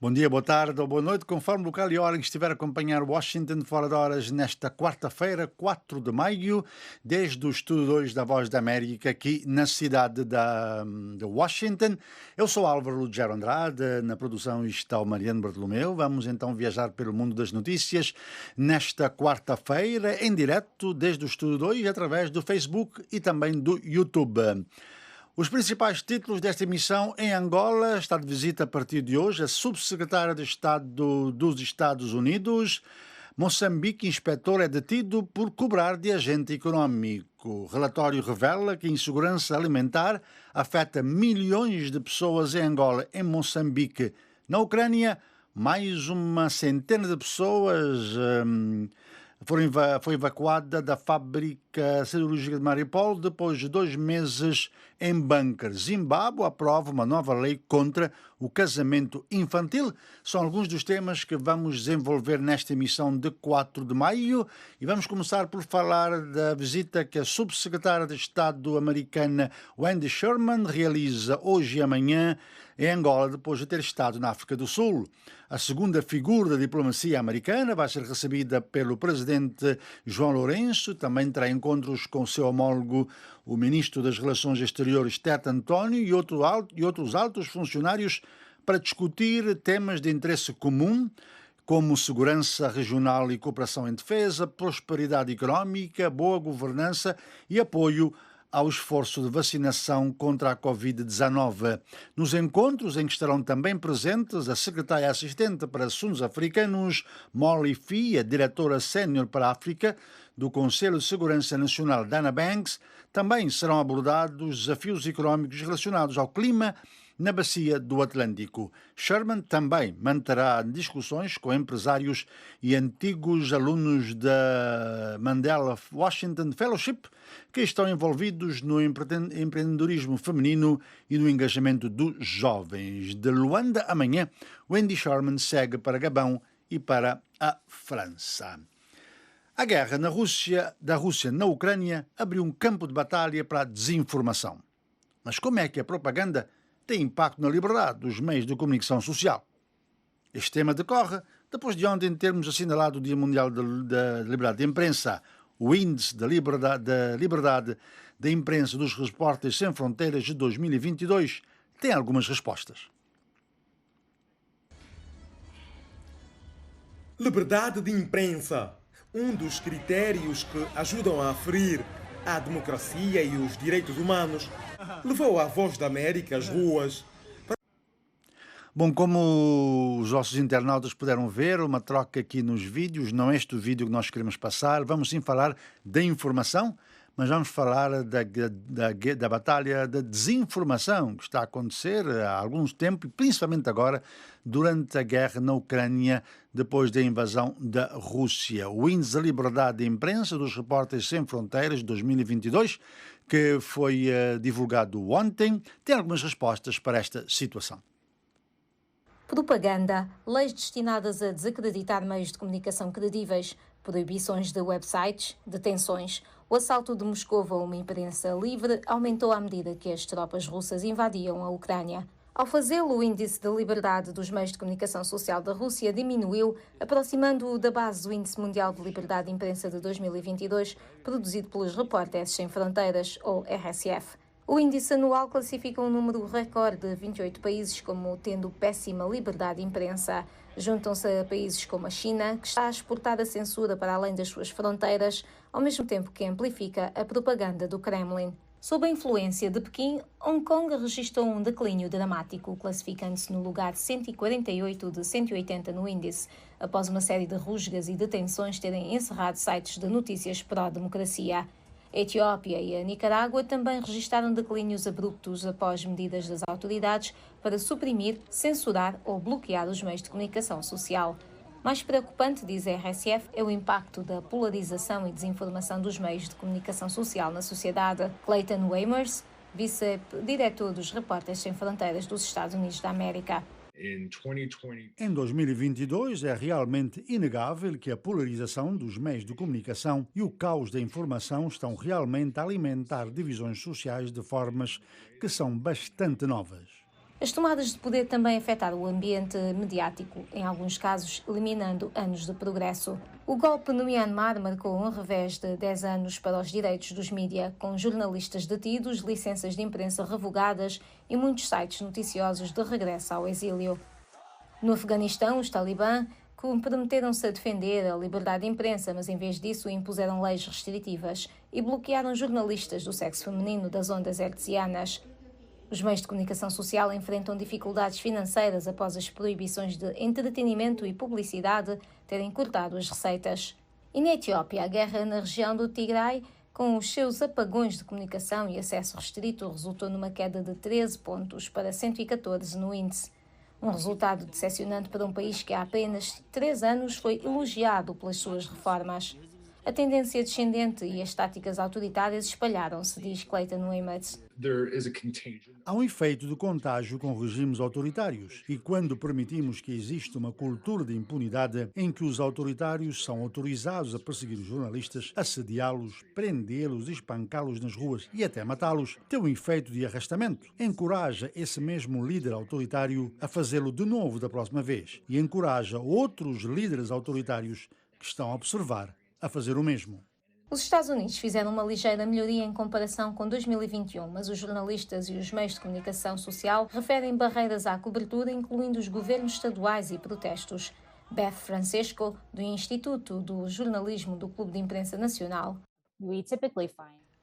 Bom dia, boa tarde ou boa noite, conforme o local e hora em que estiver a acompanhar Washington fora de horas nesta quarta-feira, 4 de maio, desde o Estúdio 2 da Voz da América, aqui na cidade de Washington. Eu sou Álvaro Lugero Andrade, na produção está o Mariano Bartolomeu. Vamos então viajar pelo mundo das notícias nesta quarta-feira, em direto desde o Estúdio 2, através do Facebook e também do YouTube. Os principais títulos desta emissão: em Angola, está de visita a partir de hoje a subsecretária de Estado dos Estados Unidos. Moçambique, inspetor é detido por cobrar de agente econômico. O relatório revela que a insegurança alimentar afeta milhões de pessoas em Angola, em Moçambique. Na Ucrânia, mais uma centena de pessoas foi evacuada da fábrica siderúrgica de Mariupol depois de 2 meses em bunker. Zimbábue aprova uma nova lei contra o casamento infantil. São alguns dos temas que vamos desenvolver nesta emissão de 4 de maio e vamos começar por falar da visita que a subsecretária de Estado americana Wendy Sherman realiza hoje e amanhã em Angola, depois de ter estado na África do Sul. A segunda figura da diplomacia americana vai ser recebida pelo presidente João Lourenço, também terá encontros com seu homólogo, o ministro das Relações Exteriores, Tete António, e outros altos funcionários para discutir temas de interesse comum, como segurança regional e cooperação em defesa, prosperidade económica, boa governança e apoio ao esforço de vacinação contra a Covid-19. Nos encontros em que estarão também presentes a secretária assistente para assuntos africanos, Molly Fee, a diretora sénior para a África do Conselho de Segurança Nacional, Dana Banks, também serão abordados desafios económicos relacionados ao clima na bacia do Atlântico. Sherman também manterá discussões com empresários e antigos alunos da Mandela Washington Fellowship que estão envolvidos no empreendedorismo feminino e no engajamento dos jovens. De Luanda, amanhã, Wendy Sherman segue para Gabão e para a França. A guerra da Rússia na Ucrânia abriu um campo de batalha para a desinformação. Mas como é que a propaganda tem impacto na liberdade dos meios de comunicação social? Este tema decorre depois de ontem termos assinalado o Dia Mundial da Liberdade de Imprensa. O Índice da Liberdade da Imprensa dos Repórteres Sem Fronteiras de 2022 tem algumas respostas. Liberdade de imprensa, um dos critérios que ajudam a aferir a democracia e os direitos humanos, levou a Voz da América às ruas. Bom, como os nossos internautas puderam ver, uma troca aqui nos vídeos, não é este o vídeo que nós queremos passar, vamos sim falar da informação, mas vamos falar da batalha da desinformação que está a acontecer há algum tempo, e principalmente agora, durante a guerra na Ucrânia, depois da invasão da Rússia. O Índice da Liberdade de Imprensa dos Repórteres Sem Fronteiras de 2022, que foi divulgado ontem, tem algumas respostas para esta situação. Propaganda, leis destinadas a desacreditar meios de comunicação credíveis, proibições de websites, detenções. O assalto de Moscou a uma imprensa livre aumentou à medida que as tropas russas invadiam a Ucrânia. Ao fazê-lo, o índice de liberdade dos meios de comunicação social da Rússia diminuiu, aproximando-o da base do Índice Mundial de Liberdade de Imprensa de 2022, produzido pelos Repórteres Sem Fronteiras, ou RSF. O índice anual classifica um número recorde de 28 países como tendo péssima liberdade de imprensa. Juntam-se a países como a China, que está a exportar a censura para além das suas fronteiras, ao mesmo tempo que amplifica a propaganda do Kremlin. Sob a influência de Pequim, Hong Kong registrou um declínio dramático, classificando-se no lugar 148 de 180 no índice, após uma série de rusgas e detenções terem encerrado sites de notícias pró-democracia. A Etiópia e a Nicarágua também registaram declínios abruptos após medidas das autoridades para suprimir, censurar ou bloquear os meios de comunicação social. Mais preocupante, diz a RSF, é o impacto da polarização e desinformação dos meios de comunicação social na sociedade. Clayton Weimers, vice-diretor dos Repórteres Sem Fronteiras dos Estados Unidos da América. Em 2022, é realmente inegável que a polarização dos meios de comunicação e o caos da informação estão realmente a alimentar divisões sociais de formas que são bastante novas. As tomadas de poder também afetaram o ambiente mediático, em alguns casos eliminando anos de progresso. O golpe no Myanmar marcou um revés de 10 anos para os direitos dos mídia, com jornalistas detidos, licenças de imprensa revogadas e muitos sites noticiosos de regresso ao exílio. No Afeganistão, os talibã comprometeram-se a defender a liberdade de imprensa, mas em vez disso impuseram leis restritivas e bloquearam jornalistas do sexo feminino das ondas hertzianas. Os meios de comunicação social enfrentam dificuldades financeiras após as proibições de entretenimento e publicidade terem cortado as receitas. E na Etiópia, a guerra na região do Tigray, com os seus apagões de comunicação e acesso restrito, resultou numa queda de 13 pontos para 114 no índice. Um resultado decepcionante para um país que há apenas 3 anos foi elogiado pelas suas reformas. A tendência descendente e as táticas autoritárias espalharam-se, diz Clayton Weymouth. Há um efeito de contágio com regimes autoritários e quando permitimos que exista uma cultura de impunidade em que os autoritários são autorizados a perseguir os jornalistas, assediá-los, prendê-los, espancá-los nas ruas e até matá-los, tem um efeito de arrastamento. Encoraja esse mesmo líder autoritário a fazê-lo de novo da próxima vez e encoraja outros líderes autoritários que estão a observar a fazer o mesmo. Os Estados Unidos fizeram uma ligeira melhoria em comparação com 2021, mas os jornalistas e os meios de comunicação social referem barreiras à cobertura, incluindo os governos estaduais e protestos. Beth Francesco, do Instituto do Jornalismo do Clube de Imprensa Nacional.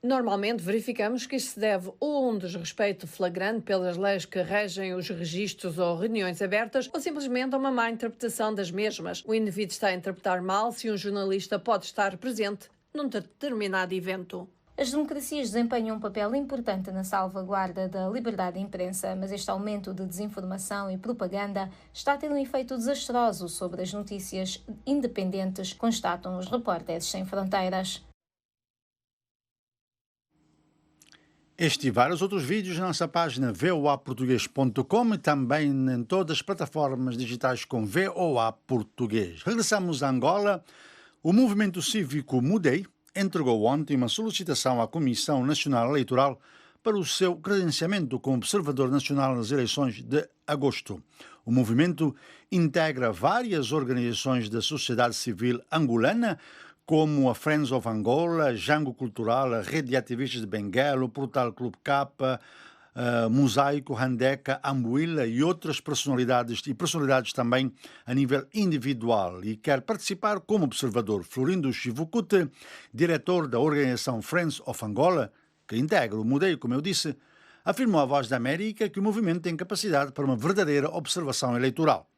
Normalmente verificamos que isto se deve ou a um desrespeito flagrante pelas leis que regem os registros ou reuniões abertas, ou simplesmente a uma má interpretação das mesmas. O indivíduo está a interpretar mal se um jornalista pode estar presente num determinado evento. As democracias desempenham um papel importante na salvaguarda da liberdade de imprensa, mas este aumento de desinformação e propaganda está a ter um efeito desastroso sobre as notícias independentes, constatam os Repórteres Sem Fronteiras. Este e vários outros vídeos na nossa página voaportugues.com e também em todas as plataformas digitais com VOA Português. Regressamos a Angola. O movimento cívico Mudei entregou ontem uma solicitação à Comissão Nacional Eleitoral para o seu credenciamento como observador nacional nas eleições de agosto. O movimento integra várias organizações da sociedade civil angolana, como a Friends of Angola, Jango Cultural, a Rede de Ativistas de Benguela, o Portal Clube K, Mosaico, Handeca, Ambuila e outras personalidades também a nível individual, e quer participar como observador. Florindo Chivukute, diretor da organização Friends of Angola, que integra o Mudei, como eu disse, afirmou à Voz da América que o movimento tem capacidade para uma verdadeira observação eleitoral.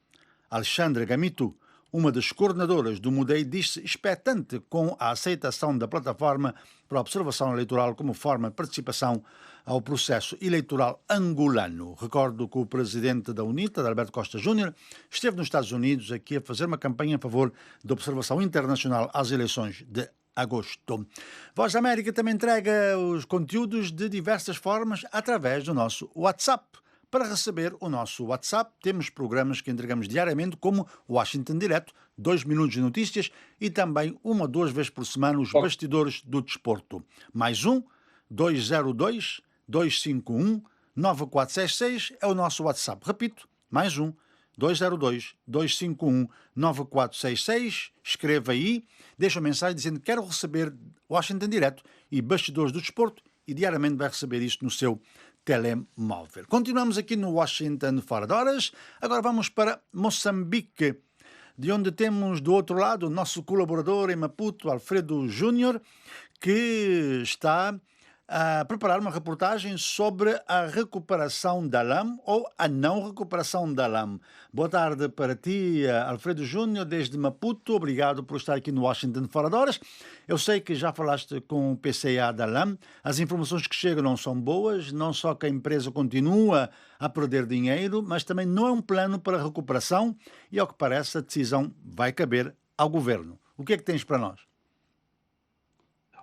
Alexandra Gamito, uma das coordenadoras do Mudei, disse expectante com a aceitação da plataforma para a observação eleitoral como forma de participação ao processo eleitoral angolano. Recordo que o presidente da UNITA, Alberto Costa Júnior, esteve nos Estados Unidos aqui a fazer uma campanha a favor da observação internacional às eleições de agosto. Voz da América também entrega os conteúdos de diversas formas através do nosso WhatsApp. Para receber o nosso WhatsApp, temos programas que entregamos diariamente, como Washington Direto, 2 minutos de notícias e também 1 ou 2 vezes por semana os bastidores do desporto. Mais 202-251-9466 é o nosso WhatsApp. Repito, mais 202-251-9466. Escreva aí, deixa uma mensagem dizendo que quero receber Washington Direto e bastidores do desporto e diariamente vai receber isto no seu telemóvel. Continuamos aqui no Washington Fora de Horas. Agora vamos para Moçambique, de onde temos do outro lado o nosso colaborador em Maputo, Alfredo Júnior, que está a preparar uma reportagem sobre a recuperação da LAM ou a não recuperação da LAM. Boa tarde para ti, Alfredo Júnior, desde Maputo. Obrigado por estar aqui no Washington Fora de Horas. Eu sei que já falaste com o PCA da LAM. As informações que chegam não são boas, não só que a empresa continua a perder dinheiro, mas também não é um plano para a recuperação e, ao que parece, a decisão vai caber ao governo. O que é que tens para nós?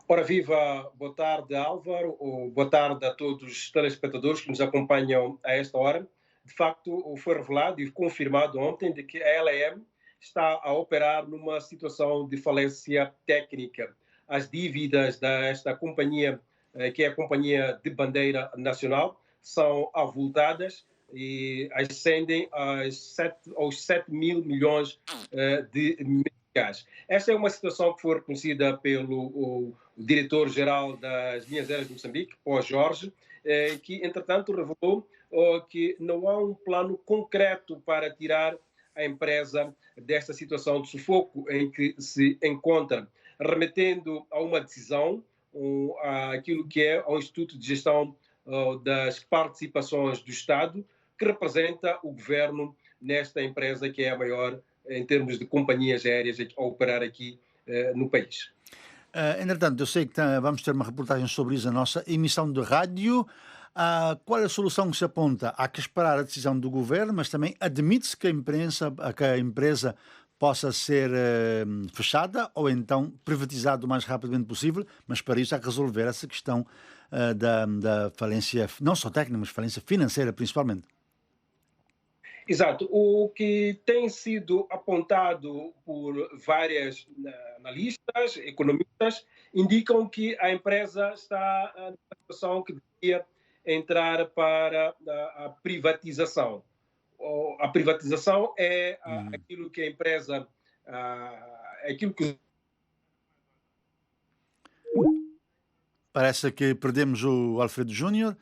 Ora viva, boa tarde Álvaro, boa tarde a todos os telespectadores que nos acompanham a esta hora. De facto, foi revelado e confirmado ontem de que a LM está a operar numa situação de falência técnica. As dívidas desta companhia, que é a Companhia de Bandeira Nacional, são avultadas. e ascendem aos 7 mil milhões de meticais. Esta é uma situação que foi reconhecida pelo o diretor-geral das Linhas Aéreas de Moçambique, Pó Jorge, que, entretanto, revelou que não há um plano concreto para tirar a empresa desta situação de sufoco em que se encontra, remetendo a uma decisão, aquilo que é ao Instituto de Gestão das Participações do Estado, que representa o governo nesta empresa que é a maior em termos de companhias aéreas a operar aqui no país. Entretanto, eu sei que vamos ter uma reportagem sobre isso na nossa emissão de rádio. Qual é a solução que se aponta? Há que esperar a decisão do governo, mas também admite-se que a empresa possa ser fechada ou então privatizada o mais rapidamente possível, mas para isso há que resolver essa questão da falência, não só técnica, mas falência financeira principalmente. Exato. O que tem sido apontado por várias analistas, economistas, indicam que a empresa está na situação que deveria entrar para a privatização. A privatização é aquilo que a empresa, aquilo que... Parece que perdemos o Alfredo Júnior.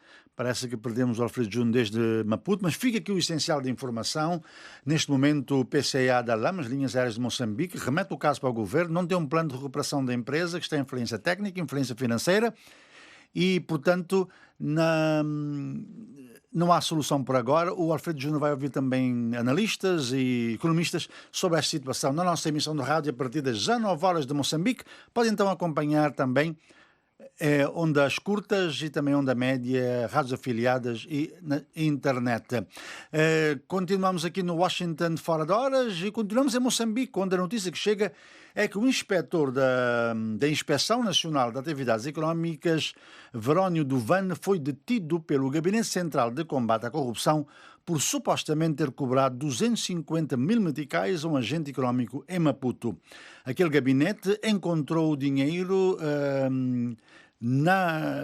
Desde Maputo, mas fica aqui o essencial de informação. Neste momento, o PCA da LAM, as Linhas Aéreas de Moçambique, remete o caso para o governo, não tem um plano de recuperação da empresa, que está em influência técnica, influência financeira, e, portanto, não há solução por agora. O Alfredo Júnior vai ouvir também analistas e economistas sobre esta situação na nossa emissão de rádio a partir das 19 horas de Moçambique. Pode então acompanhar também ondas curtas e também onda média, rádios afiliadas e na internet. Continuamos aqui no Washington fora de horas e continuamos em Moçambique, onde a notícia que chega é que o inspetor da Inspeção Nacional de Atividades Económicas, Verónio Duvan, foi detido pelo Gabinete Central de Combate à Corrupção por supostamente ter cobrado 250 mil meticais a um agente económico em Maputo. Aquele gabinete encontrou o dinheiro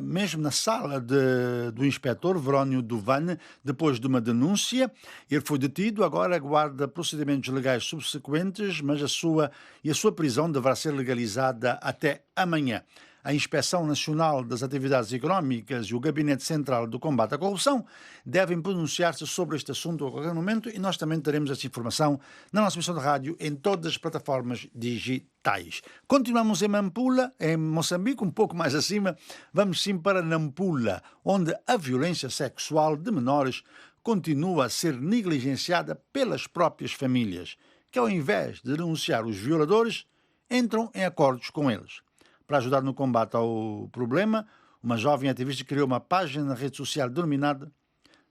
mesmo na sala do inspetor Verónio Duvan, depois de uma denúncia. Ele foi detido, agora aguarda procedimentos legais subsequentes, mas a sua prisão deverá ser legalizada até amanhã. A Inspeção Nacional das Atividades Económicas e o Gabinete Central do Combate à Corrupção devem pronunciar-se sobre este assunto a qualquer momento e nós também teremos essa informação na nossa emissão de rádio em todas as plataformas digitais. Continuamos em Nampula, em Moçambique, um pouco mais acima. Vamos sim para Nampula, onde a violência sexual de menores continua a ser negligenciada pelas próprias famílias, que ao invés de denunciar os violadores, entram em acordos com eles. Para ajudar no combate ao problema, uma jovem ativista criou uma página na rede social denominada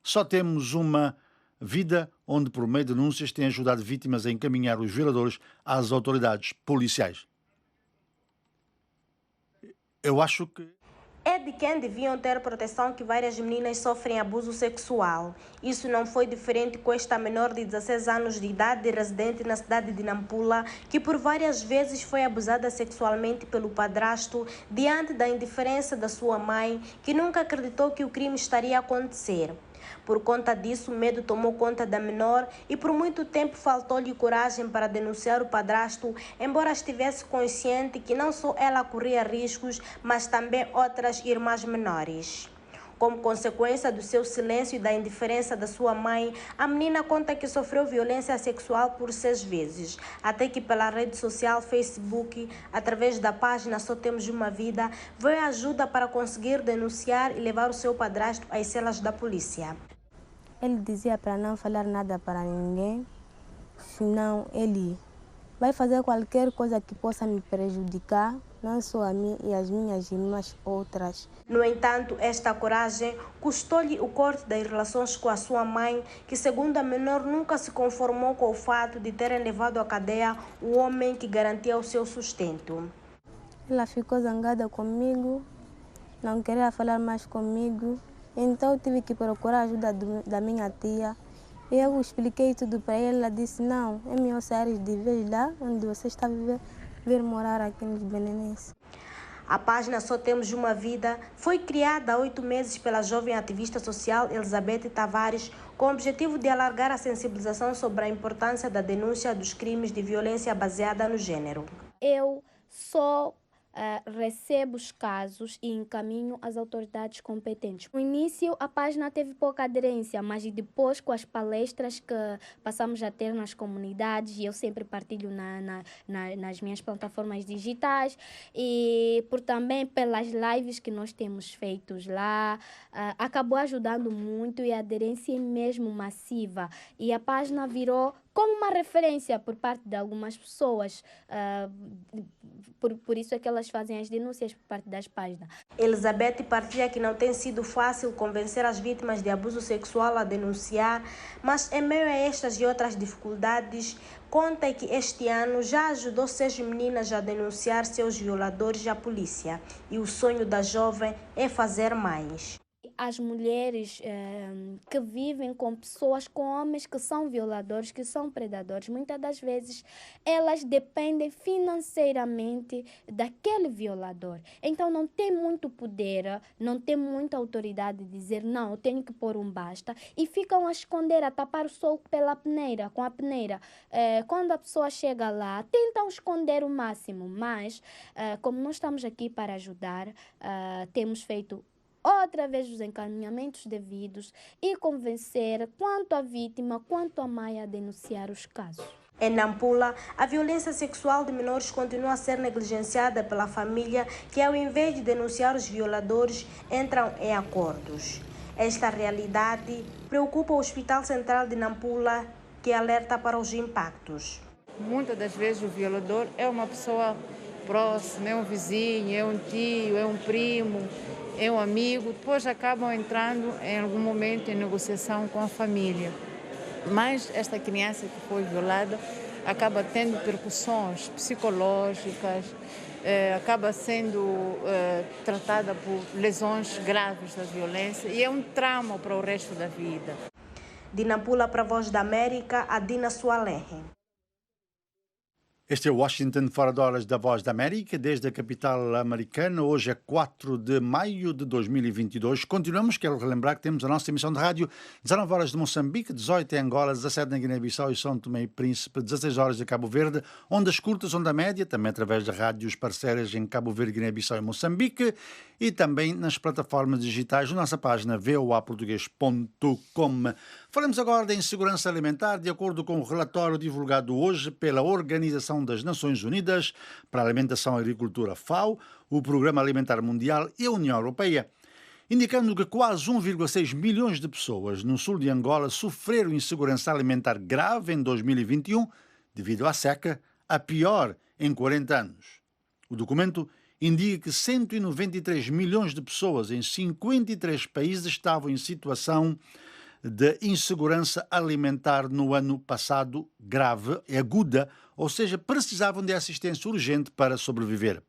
Só Temos Uma Vida, onde por meio de denúncias tem ajudado vítimas a encaminhar os violadores às autoridades policiais. Eu acho que é de quem deviam ter proteção que várias meninas sofrem abuso sexual. Isso não foi diferente com esta menor de 16 anos de idade, residente na cidade de Nampula, que por várias vezes foi abusada sexualmente pelo padrasto diante da indiferença da sua mãe, que nunca acreditou que o crime estaria a acontecer. Por conta disso, o medo tomou conta da menor e por muito tempo faltou-lhe coragem para denunciar o padrasto, embora estivesse consciente que não só ela corria riscos, mas também outras irmãs menores. Como consequência do seu silêncio e da indiferença da sua mãe, a menina conta que sofreu violência sexual por 6 vezes, até que pela rede social Facebook, através da página Só Temos Uma Vida, veio ajuda para conseguir denunciar e levar o seu padrasto às celas da polícia. Ele dizia para não falar nada para ninguém, senão ele vai fazer qualquer coisa que possa me prejudicar, não só a mim e as minhas irmãs outras. No entanto, esta coragem custou-lhe o corte das relações com a sua mãe, que segundo a menor nunca se conformou com o fato de terem levado à cadeia o homem que garantia o seu sustento. Ela ficou zangada comigo, não queria falar mais comigo, então eu tive que procurar ajuda da minha tia. Eu expliquei tudo para ela, ela disse, não, é melhor sair de vez lá onde você está a vir morar aqui nos Belenenses. A página Só Temos Uma Vida foi criada há 8 meses pela jovem ativista social Elizabeth Tavares com o objetivo de alargar a sensibilização sobre a importância da denúncia dos crimes de violência baseada no gênero. Eu só recebo os casos e encaminho às autoridades competentes. No início, a página teve pouca aderência, mas depois, com as palestras que passamos a ter nas comunidades, e eu sempre partilho nas minhas plataformas digitais, e também pelas lives que nós temos feitos lá, acabou ajudando muito e a aderência é mesmo massiva. E a página virou como uma referência por parte de algumas pessoas. Por isso é que elas fazem as denúncias por parte das páginas. Elizabeth partilha que não tem sido fácil convencer as vítimas de abuso sexual a denunciar, mas em meio a estas e outras dificuldades, conta que este ano já ajudou 6 meninas a denunciar seus violadores à polícia. E o sonho da jovem é fazer mais. As mulheres que vivem com pessoas, com homens que são violadores, que são predadores, muitas das vezes elas dependem financeiramente daquele violador. Então não tem muito poder, não tem muita autoridade de dizer não, eu tenho que pôr um basta, e ficam a esconder, a tapar o sol pela peneira, com a peneira. Quando a pessoa chega lá, tentam esconder o máximo, mas como nós estamos aqui para ajudar, temos feito outra vez os encaminhamentos devidos e convencer quanto a vítima, quanto a mãe a denunciar os casos. Em Nampula, a violência sexual de menores continua a ser negligenciada pela família, que ao invés de denunciar os violadores, entram em acordos. Esta realidade preocupa o Hospital Central de Nampula, que alerta para os impactos. Muitas das vezes o violador é uma pessoa próxima, é um vizinho, é um tio, é um primo, é um amigo, depois acabam entrando em algum momento em negociação com a família. Mas esta criança que foi violada acaba tendo repercussões psicológicas, acaba sendo tratada por lesões graves da violência e é um trauma para o resto da vida. De Nampula para a Voz da América, Adina Sualenhe. Este é Washington, fora de horas da Voz da América, desde a capital americana. Hoje é 4 de maio de 2022. Continuamos, quero relembrar que temos a nossa emissão de rádio 19 horas de Moçambique, 18 em Angola, 17 na Guiné-Bissau e São Tomé e Príncipe, 16 horas de Cabo Verde, ondas curtas, onda média, também através de rádios parceiras em Cabo Verde, Guiné-Bissau e Moçambique, e também nas plataformas digitais da nossa página voaportugues.com. Falamos agora da insegurança alimentar, de acordo com o relatório divulgado hoje pela Organização das Nações Unidas para a Alimentação e Agricultura, FAO, o Programa Alimentar Mundial e a União Europeia, indicando que quase 1,6 milhões de pessoas no sul de Angola sofreram insegurança alimentar grave em 2021 devido à seca, a pior em 40 anos. O documento indica que 193 milhões de pessoas em 53 países estavam em situação de insegurança alimentar no ano passado grave, aguda, ou seja, precisavam de assistência urgente para sobreviver.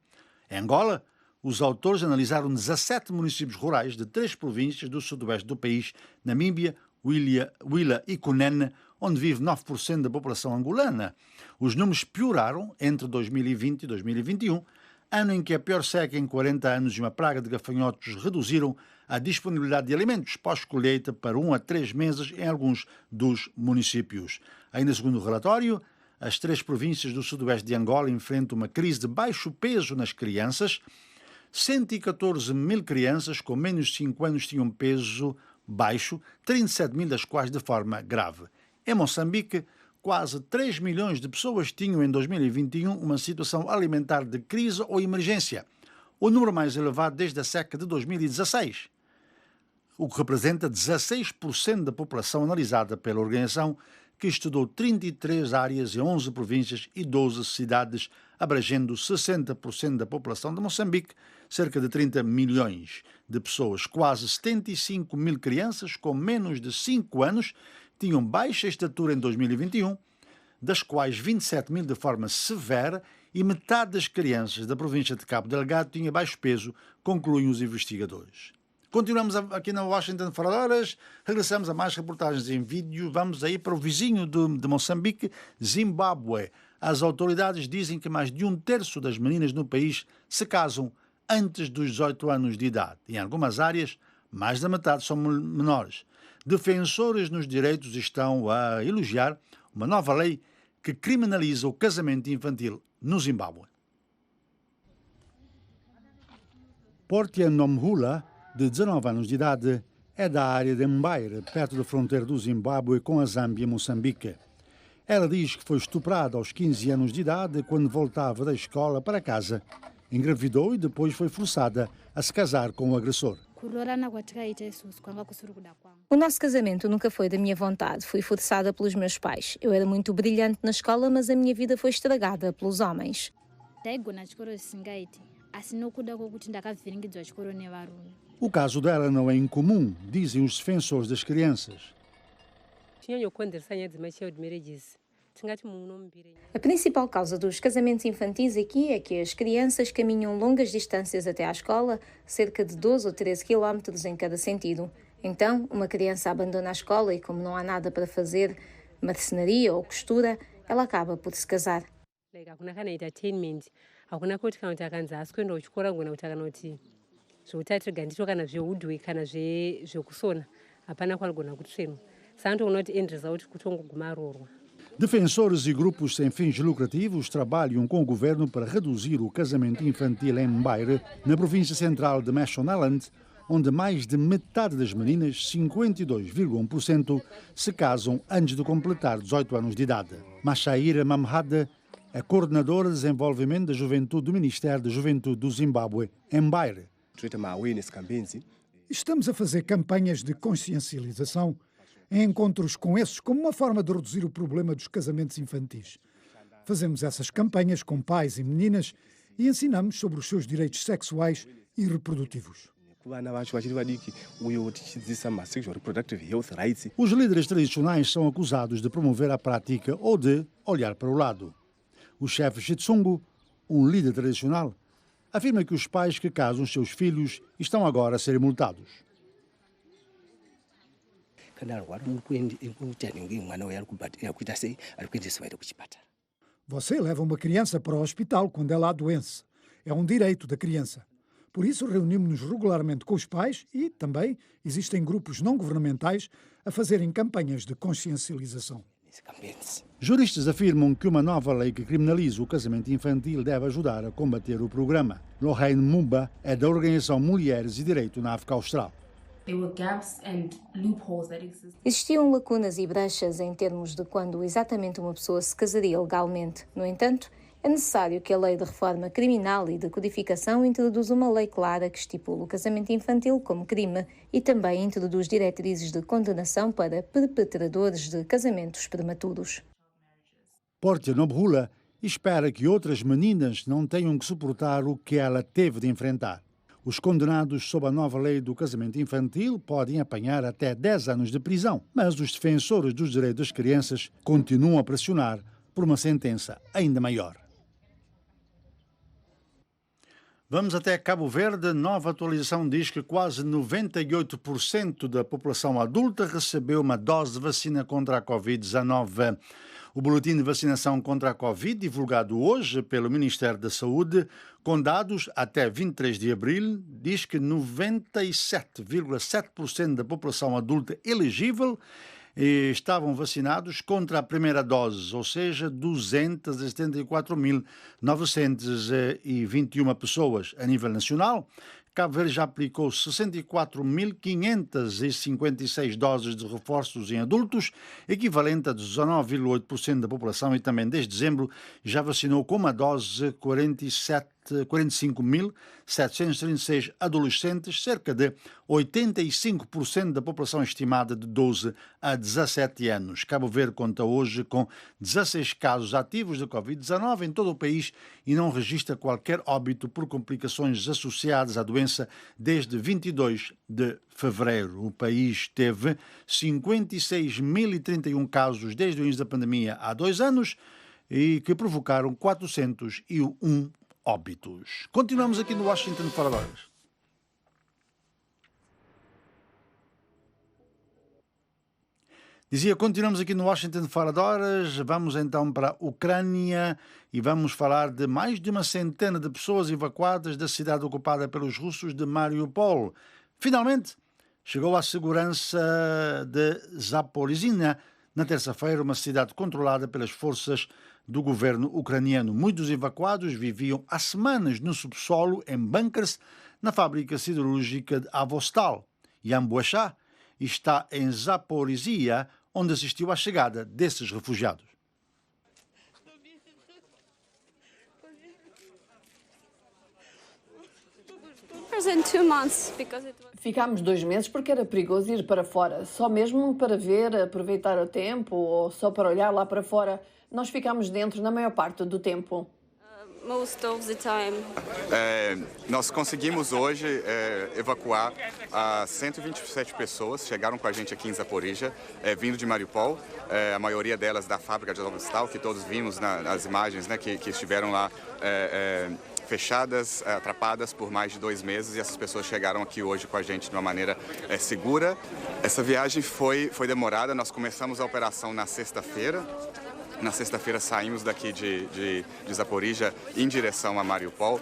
Em Angola, os autores analisaram 17 municípios rurais de 3 províncias do sudoeste do país, Namíbia, Huila e Cunene, onde vive 9% da população angolana. Os números pioraram entre 2020 e 2021, ano em que a pior seca em 40 anos e uma praga de gafanhotos reduziram a disponibilidade de alimentos pós-colheita para 1 a 3 meses em alguns dos municípios. Ainda segundo o relatório, as 3 províncias do sudoeste de Angola enfrentam uma crise de baixo peso nas crianças. 114 mil crianças com menos de 5 anos tinham peso baixo, 37 mil das quais de forma grave. Em Moçambique, quase 3 milhões de pessoas tinham em 2021 uma situação alimentar de crise ou emergência, o número mais elevado desde a seca de 2016, o que representa 16% da população analisada pela organização, que estudou 33 áreas em 11 províncias e 12 cidades, abrangendo 60% da população de Moçambique, cerca de 30 milhões de pessoas. Quase 75 mil crianças com menos de 5 anos tinham baixa estatura em 2021, das quais 27 mil de forma severa, e metade das crianças da província de Cabo Delgado tinha baixo peso, concluem os investigadores. Continuamos aqui na Washington fora de horas, regressamos a mais reportagens em vídeo. Vamos aí para o vizinho de Moçambique, Zimbábue. As autoridades dizem que mais de 1/3 das meninas no país se casam antes dos 18 anos de idade. Em algumas áreas, mais da metade são menores. Defensores nos direitos estão a elogiar uma nova lei que criminaliza o casamento infantil no Zimbábue. Portia Nomhula, de 19 anos de idade, é da área de Mbaire, perto da fronteira do Zimbábue com a Zâmbia e Moçambique. Ela diz que foi estuprada aos 15 anos de idade quando voltava da escola para casa. Engravidou e depois foi forçada a se casar com o agressor. O nosso casamento nunca foi da minha vontade. Fui forçada pelos meus pais. Eu era muito brilhante na escola, mas a minha vida foi estragada pelos homens. O caso dela não é incomum, dizem os defensores das crianças. A principal causa dos casamentos infantis aqui é que as crianças caminham longas distâncias até à escola, cerca de 12 ou 13 quilómetros em cada sentido. Então, uma criança abandona a escola e, como não há nada para fazer, marcenaria ou costura, ela acaba por se casar. Defensores e grupos sem fins lucrativos trabalham com o governo para reduzir o casamento infantil em Mbaire, na província central de Mashonaland, onde mais de metade das meninas, 52,1%, se casam antes de completar 18 anos de idade. Mashaira Mamhada é coordenadora de desenvolvimento da juventude do Ministério da Juventude do Zimbábue, em Mbaire. Estamos a fazer campanhas de consciencialização em encontros com esses como uma forma de reduzir o problema dos casamentos infantis. Fazemos essas campanhas com pais e meninas e ensinamos sobre os seus direitos sexuais e reprodutivos. Os líderes tradicionais são acusados de promover a prática ou de olhar para o lado. O chefe Chitsungu, um líder tradicional, afirma que os pais que casam os seus filhos estão agora a ser multados. Você leva uma criança para o hospital quando ela adoece. É um direito da criança. Por isso, reunimos-nos regularmente com os pais e, também, existem grupos não governamentais a fazerem campanhas de consciencialização. Juristas afirmam que uma nova lei que criminaliza o casamento infantil deve ajudar a combater o programa. Lorraine Mumba é da organização Mulheres e Direito na África Austral. Existiam lacunas e brechas em termos de quando exatamente uma pessoa se casaria legalmente. No entanto, é necessário que a Lei de Reforma Criminal e de Codificação introduza uma lei clara que estipule o casamento infantil como crime e também introduz diretrizes de condenação para perpetradores de casamentos prematuros. Portia Nomhula espera que outras meninas não tenham que suportar o que ela teve de enfrentar. Os condenados sob a nova lei do casamento infantil podem apanhar até 10 anos de prisão, mas os defensores dos direitos das crianças continuam a pressionar por uma sentença ainda maior. Vamos até Cabo Verde. Nova atualização diz que quase 98% da população adulta recebeu uma dose de vacina contra a Covid-19. O boletim de vacinação contra a Covid, divulgado hoje pelo Ministério da Saúde, com dados até 23 de abril, diz que 97,7% da população adulta elegível estavam vacinados contra a primeira dose, ou seja, 274.921 pessoas. A nível nacional, Cabo Verde já aplicou 64.556 doses de reforços em adultos, equivalente a 19,8% da população, e também desde dezembro já vacinou com uma dose 45.736 adolescentes, cerca de 85% da população estimada de 12 a 17 anos. Cabo Verde conta hoje com 16 casos ativos de Covid-19 em todo o país e não registra qualquer óbito por complicações associadas à doença desde 22 de fevereiro. O país teve 56.031 casos desde o início da pandemia há 2 anos e que provocaram 401 óbitos. Continuamos aqui no Washington Fora de Horas. Dizia, continuamos aqui no Washington Fora de Horas, vamos então para a Ucrânia e vamos falar de mais de uma centena de pessoas evacuadas da cidade ocupada pelos russos de Mariupol. Finalmente, chegou à segurança de Zaporizhzhia, na terça-feira, uma cidade controlada pelas forças do governo ucraniano. Muitos evacuados viviam há semanas no subsolo, em bunkers, na fábrica siderúrgica de Avostal. Jan Boachá está em Zaporizhzhia, onde assistiu à chegada desses refugiados. Ficámos 2 meses porque era perigoso ir para fora, só mesmo para ver, aproveitar o tempo ou só para olhar lá para fora. Nós ficámos dentro na maior parte do tempo. Nós conseguimos hoje evacuar 127 pessoas, chegaram com a gente aqui em Zaporizhzhia, vindo de Mariupol, a maioria delas da fábrica de Azovstal, que todos vimos nas imagens, né, que estiveram lá fechadas, atrapadas por mais de 2 meses, e essas pessoas chegaram aqui hoje com a gente de uma maneira segura. Essa viagem foi demorada, nós começamos a operação na sexta-feira. Na sexta-feira saímos daqui de Zaporizhzhia em direção a Mariupol.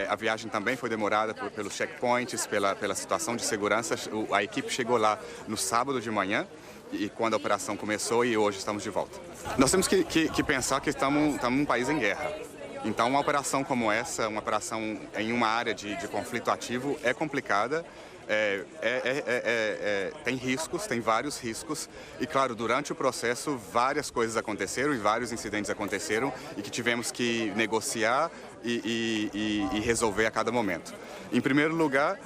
A viagem também foi demorada pelos checkpoints, pela situação de segurança. A equipe chegou lá no sábado de manhã, e quando a operação começou, e hoje estamos de volta. Nós temos que pensar que estamos num país em guerra. Então, uma operação como essa, uma operação em uma área de conflito ativo, é complicada. Tem riscos, tem vários riscos, e claro, durante o processo várias coisas aconteceram e vários incidentes aconteceram e que tivemos que negociar e resolver a cada momento. Em primeiro lugar,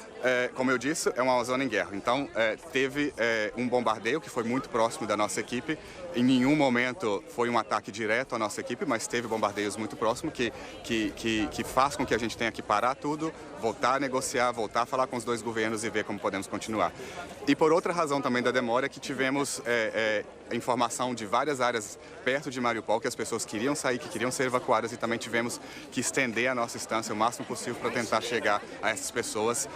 como eu disse, é uma zona em guerra, então teve um bombardeio que foi muito próximo da nossa equipe. Em nenhum momento foi um ataque direto à nossa equipe, mas teve bombardeios muito próximos que faz com que a gente tenha que parar tudo, voltar a negociar, voltar a falar com os dois governos e ver como podemos continuar. E por outra razão também da demora é que tivemos informação de várias áreas perto de Mariupol que as pessoas queriam sair, que queriam ser evacuadas, e também tivemos que estender a nossa estância o máximo possível para tentar chegar a essas pessoas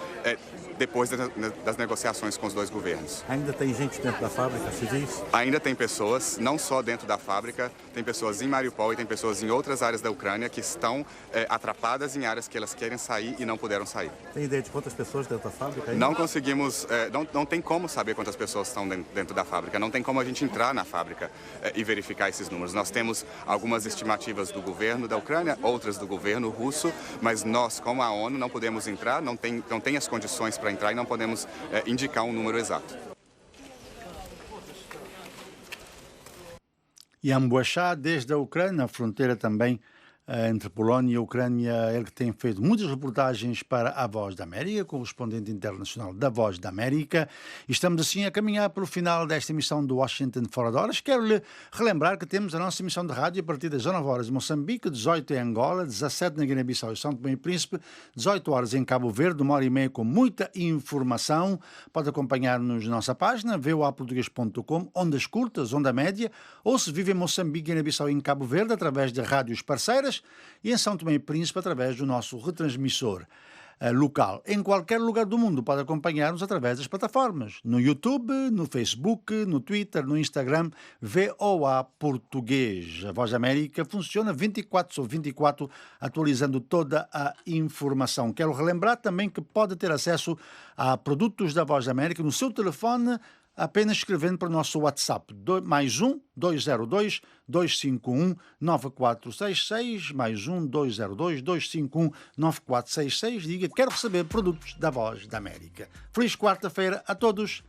depois das negociações com os dois governos. Ainda tem gente dentro da fábrica, civis? Ainda tem pessoas, não só dentro da fábrica, tem pessoas em Mariupol e tem pessoas em outras áreas da Ucrânia que estão atrapadas em áreas que elas querem sair e não puderam sair. Tem ideia de quantas pessoas dentro da fábrica? Não conseguimos, não tem como saber quantas pessoas estão dentro da fábrica, não tem como a gente entrar na fábrica e verificar esses números. Nós temos algumas estimativas do governo da Ucrânia, outras do governo russo, mas nós, como a ONU, não podemos entrar, não tem as condições para entrar e não podemos indicar um número exato. Jan Boachá, desde a Ucrânia, a fronteira também entre Polónia e Ucrânia, ele que tem feito muitas reportagens para a Voz da América, correspondente internacional da Voz da América. E estamos assim a caminhar para o final desta emissão do Washington Fora de Horas. Quero-lhe relembrar que temos a nossa emissão de rádio a partir das 19 horas em Moçambique, 18 em Angola, 17 na Guiné-Bissau e São Tomé e Príncipe, 18 horas em Cabo Verde, 1h30 com muita informação. Pode acompanhar-nos na nossa página, voaportugues.com, ondas curtas, onda média, ou se vive em Moçambique, Guiné-Bissau e em Cabo Verde, através de rádios parceiras, e em São Tomé e Príncipe através do nosso retransmissor local. Em qualquer lugar do mundo pode acompanhar-nos através das plataformas, no YouTube, no Facebook, no Twitter, no Instagram, VOA Português. A Voz da América funciona 24/24, atualizando toda a informação. Quero relembrar também que pode ter acesso a produtos da Voz da América no seu telefone, apenas escrevendo para o nosso WhatsApp, +1 202 251 9466, +1 202 251 9466. Diga, quero receber produtos da Voz da América. Feliz quarta-feira a todos.